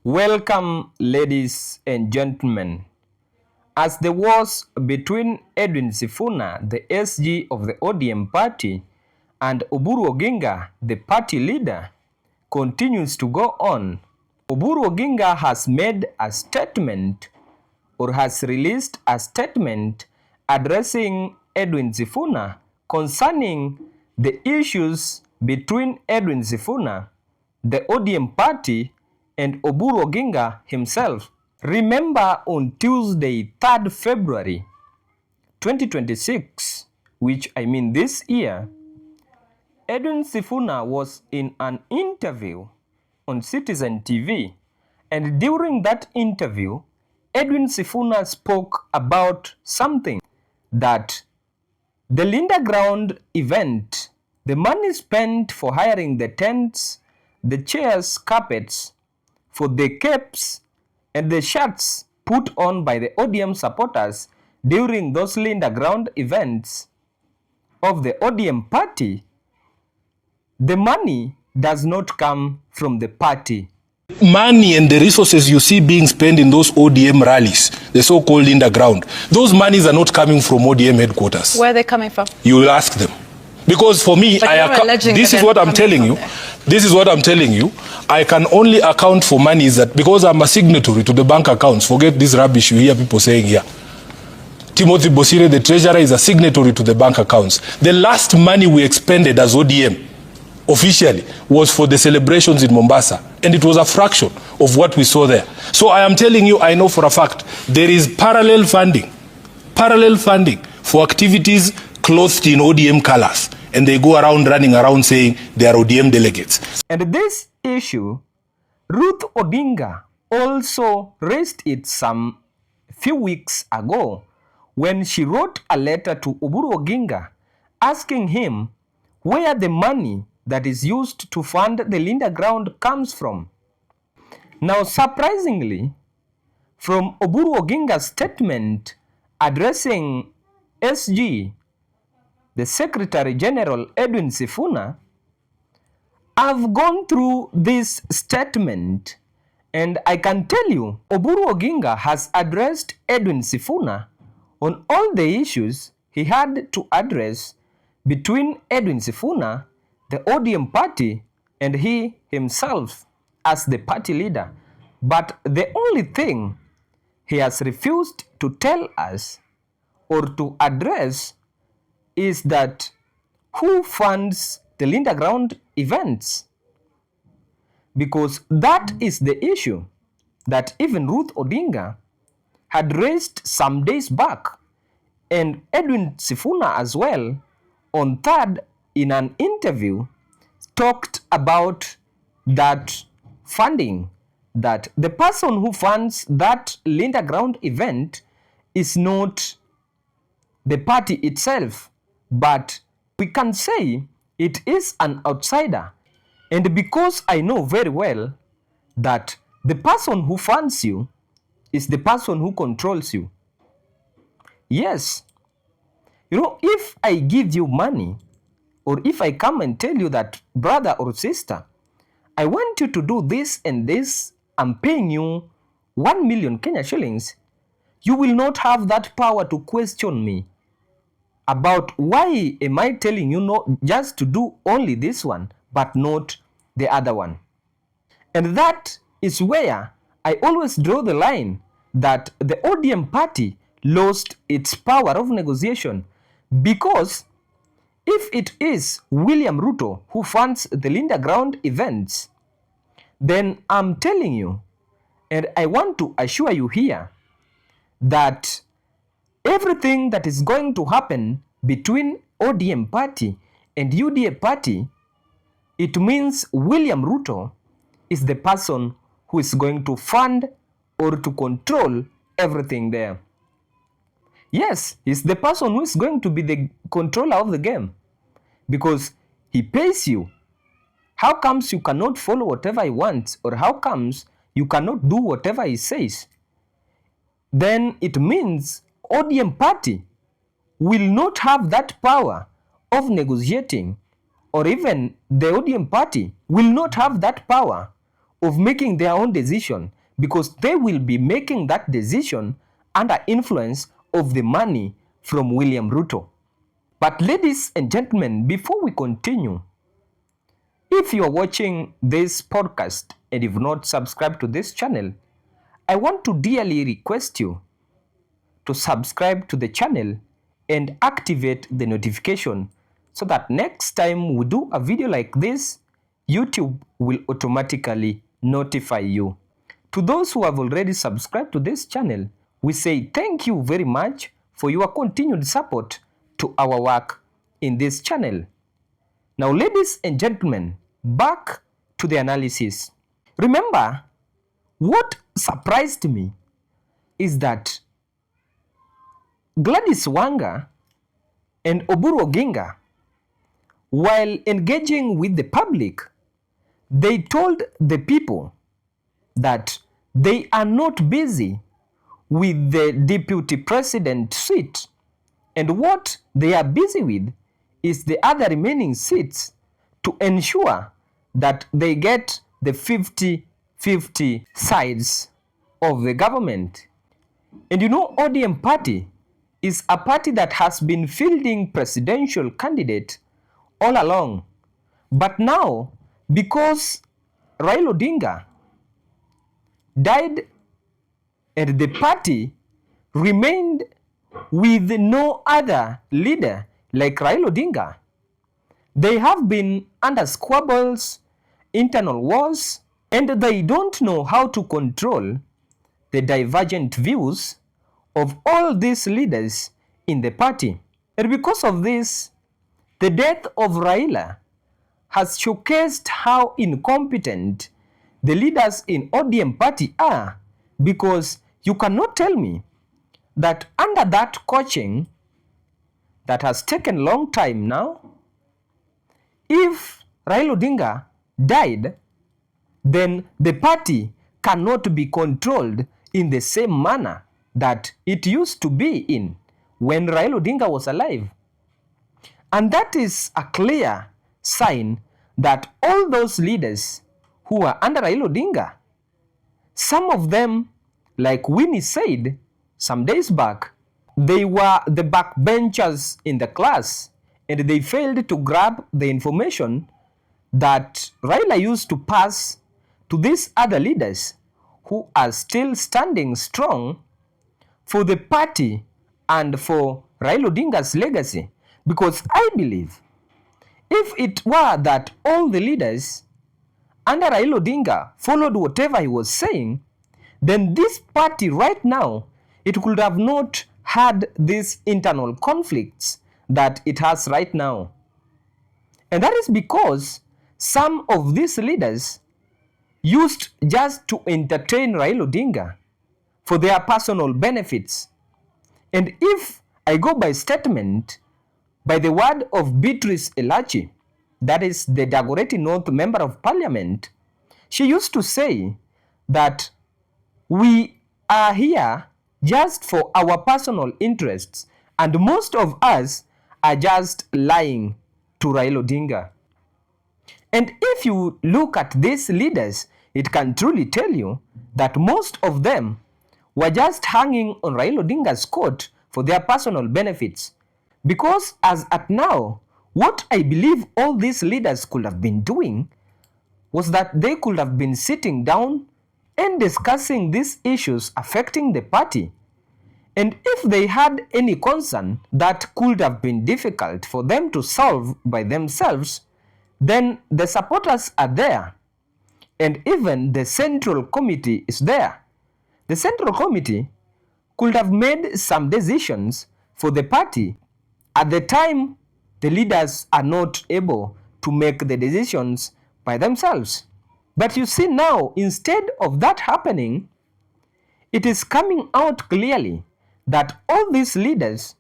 Welcome, ladies and gentlemen. As the wars between Edwin Sifuna, the SG of the ODM party, and Oburu Oginga, the party leader, continues to go on, Oburu Oginga has made a statement or has released a statement addressing Edwin Sifuna concerning the issues between Edwin Sifuna, the ODM party, and Oburu Oginga himself. Remember, on Tuesday, 3rd February 2026, which I mean this year, Edwin Sifuna was in an interview on Citizen TV, and during that interview, Edwin Sifuna spoke about something that the Linda Ground event, the money spent for hiring the tents, the chairs, carpets, for the capes and the shirts put on by the ODM supporters during those Linda Ground events of the ODM party, the money does not come from the party. Money and the resources you see being spent in those ODM rallies, the so-called underground, those monies are not coming from ODM headquarters. Where are they coming from? You will ask them. Because for me, this is what I'm telling you. This is what I'm telling you. I can only account for monies that, because I'm a signatory to the bank accounts, forget this rubbish you hear people saying here. Timothy Bosire, the treasurer, is a signatory to the bank accounts. The last money we expended as ODM officially was for the celebrations in Mombasa, and it was a fraction of what we saw there. So I am telling you, I know for a fact there is parallel funding for activities clothed in ODM colors, and they go around running around saying they are ODM delegates. And this issue, Ruth Odinga also raised it some few weeks ago when she wrote a letter to Oburu Oginga asking him where the money that is used to fund the Linda Ground comes from. Now, surprisingly, from Oburu Oginga's statement addressing SG, the Secretary General Edwin Sifuna, I've gone through this statement and I can tell you Oburu Oginga has addressed Edwin Sifuna on all the issues he had to address between Edwin Sifuna, the ODM party, and he himself as the party leader. But the only thing he has refused to tell us or to address is that who funds the Linda Ground events? Because that is the issue that even Ruth Odinga had raised some days back, and Edwin Sifuna as well on 3rd in an interview talked about that funding, that the person who funds that Linda Ground event is not the party itself, but we can say it is an outsider. And because I know very well that the person who funds you is the person who controls you. Yes, you know, if I give you money, or if I come and tell you that, brother or sister, I want you to do this and this, I'm paying you 1 million Kenya shillings, you will not have that power to question me about why am I telling you not just to do only this one, but not the other one. And that is where I always draw the line that the ODM party lost its power of negotiation, because if it is William Ruto who funds the Linda Ground events, then I'm telling you, and I want to assure you here, that everything that is going to happen between ODM party and UDA party, it means William Ruto is the person who is going to fund or to control everything there. Yes, he's the person who is going to be the controller of the game, because he pays you. How comes you cannot follow whatever he wants, or how comes you cannot do whatever he says? Then it means ODM party will not have that power of negotiating, or even the ODM party will not have that power of making their own decision, because they will be making that decision under influence of the money from William Ruto. But ladies and gentlemen, before we continue, if you are watching this podcast and you've not subscribed to this channel, I want to dearly request you to subscribe to the channel and activate the notification so that next time we do a video like this, YouTube will automatically notify you. To those who have already subscribed to this channel, we say thank you very much for your continued support to our work in this channel. Now, ladies and gentlemen, back to the analysis. Remember, what surprised me is that Gladys Wanga and Oburu Oginga, while engaging with the public, they told the people that they are not busy with the deputy president seat, and what they are busy with is the other remaining seats to ensure that they get the 50-50 sides of the government. And you know, ODM party is a party that has been fielding presidential candidate all along. But now, because Raila Odinga died and the party remained with no other leader like Raila Odinga, they have been under squabbles, internal wars, and they don't know how to control the divergent views of all these leaders in the party. And because of this, the death of Raila has showcased how incompetent the leaders in ODM party are, because you cannot tell me that under that coaching that has taken a long time now, if Raila Odinga died, then the party cannot be controlled in the same manner that it used to be in when Raila Odinga was alive. And that is a clear sign that all those leaders who are under Raila Odinga, some of them, like Winnie said some days back, they were the backbenchers in the class and they failed to grab the information that Raila used to pass to these other leaders who are still standing strong for the party and for Raila Odinga's legacy. Because I believe if it were that all the leaders under Raila Odinga followed whatever he was saying, then this party right now, it could have not had these internal conflicts that it has right now. And that is because some of these leaders used just to entertain Raila Odinga for their personal benefits. And if I go by statement, by the word of Beatrice Elachi, that is the Dagoretti North Member of Parliament, she used to say that we are here just for our personal interests, and most of us are just lying to Raila Odinga. And if you look at these leaders, it can truly tell you that most of them were just hanging on Raila Odinga's coat for their personal benefits. Because as at now, what I believe all these leaders could have been doing was that they could have been sitting down and discussing these issues affecting the party. And if they had any concern that could have been difficult for them to solve by themselves, then the supporters are there. And even the Central Committee is there. The Central Committee could have made some decisions for the party. At the time, the leaders are not able to make the decisions by themselves. But you see now, instead of that happening, it is coming out clearly that all these leaders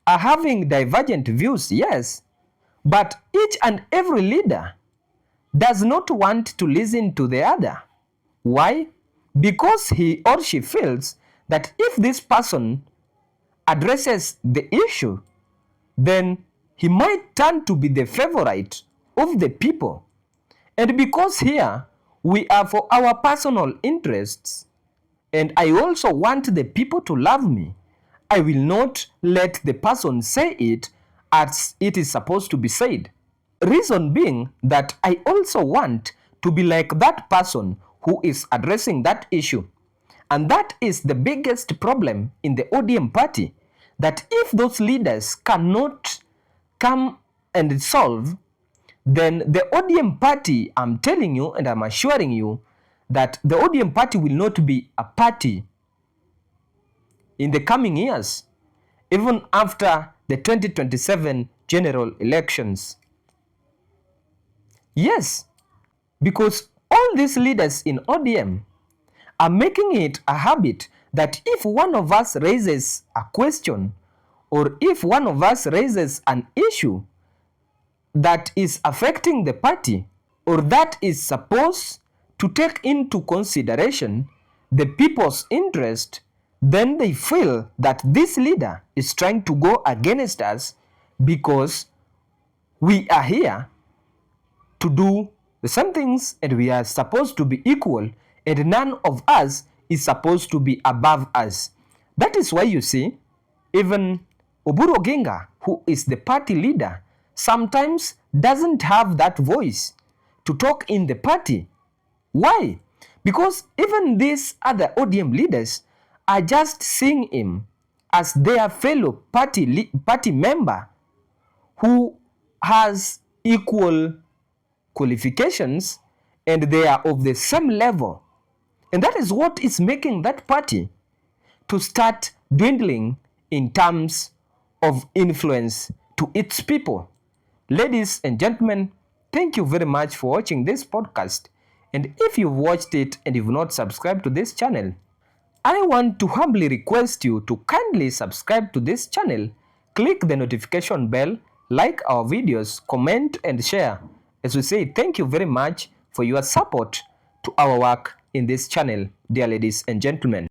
are having divergent views, yes, but each and every leader does not want to listen to the other. Why? Because he or she feels that if this person addresses the issue, then he might turn to be the favorite of the people. And because here, we are for our personal interests, and I also want the people to love me. I will not let the person say it as it is supposed to be said. Reason being that I also want to be like that person who is addressing that issue. And that is the biggest problem in the ODM party, that if those leaders cannot come and solve, then the ODM party, I'm telling you and I'm assuring you that the ODM party will not be a party in the coming years, even after the 2027 general elections. Yes, because all these leaders in ODM are making it a habit that if one of us raises a question, or if one of us raises an issue that is affecting the party, or that is supposed to take into consideration the people's interest, then they feel that this leader is trying to go against us because we are here to do the same things and we are supposed to be equal, and none of us is supposed to be above us. That is why you see, even Oburu Oginga, who is the party leader, sometimes doesn't have that voice to talk in the party. Why? Because even these other ODM leaders are just seeing him as their fellow party member who has equal qualifications and they are of the same level. And that is what is making that party to start dwindling in terms of influence to its people. Ladies and gentlemen, thank you very much for watching this podcast. And if you've watched it and you've not subscribed to this channel, I want to humbly request you to kindly subscribe to this channel, click the notification bell, like our videos, comment and share. As we say, thank you very much for your support to our work in this channel, dear ladies and gentlemen.